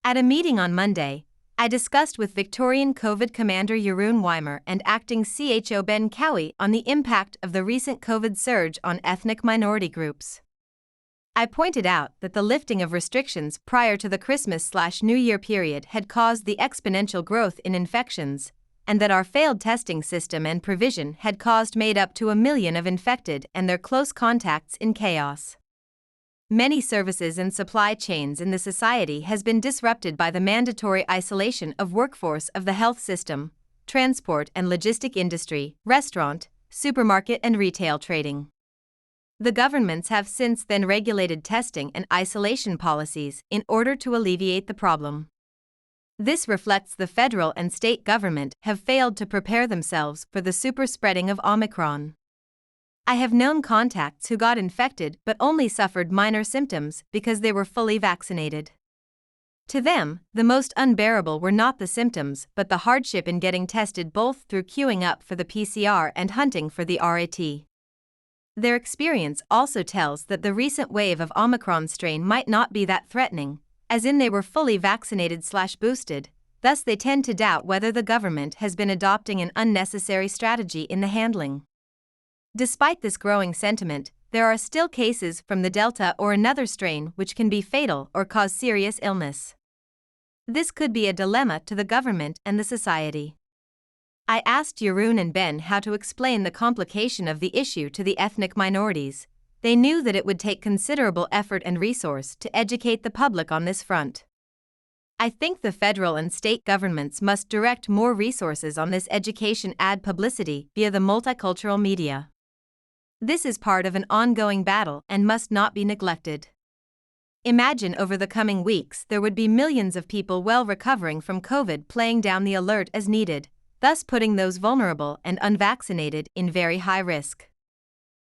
At a meeting on Monday, I discussed with Victorian COVID Commander Jeroen Weimer and Acting CHO Ben Cowie on the impact of the recent COVID surge on ethnic minority groups. I pointed out that the lifting of restrictions prior to the Christmas/New Year period had caused the exponential growth in infections, and that our failed testing system and provision had caused made up to 1 million of infected and their close contacts in chaos. Many services and supply chains in the society has been disrupted by the mandatory isolation of workforce of the health system, transport and logistic industry, restaurant, supermarket and retail trading. The governments have since then regulated testing and isolation policies in order to alleviate the problem. This reflects the federal and state government have failed to prepare themselves for the super spreading of Omicron. I have known contacts who got infected but only suffered minor symptoms because they were fully vaccinated. To them, the most unbearable were not the symptoms but the hardship in getting tested both through queuing up for the PCR and hunting for the RAT. Their experience also tells that the recent wave of Omicron strain might not be that threatening, as in they were fully vaccinated/boosted, thus they tend to doubt whether the government has been adopting an unnecessary strategy in the handling. Despite this growing sentiment, there are still cases from the Delta or another strain which can be fatal or cause serious illness. This could be a dilemma to the government and the society. I asked Jeroen and Ben how to explain the complication of the issue to the ethnic minorities. They knew that it would take considerable effort and resource to educate the public on this front. I think the federal and state governments must direct more resources on this education and publicity via the multicultural media. This is part of an ongoing battle and must not be neglected. Imagine over the coming weeks there would be millions of people well recovering from COVID playing down the alert as needed, thus putting those vulnerable and unvaccinated in very high risk.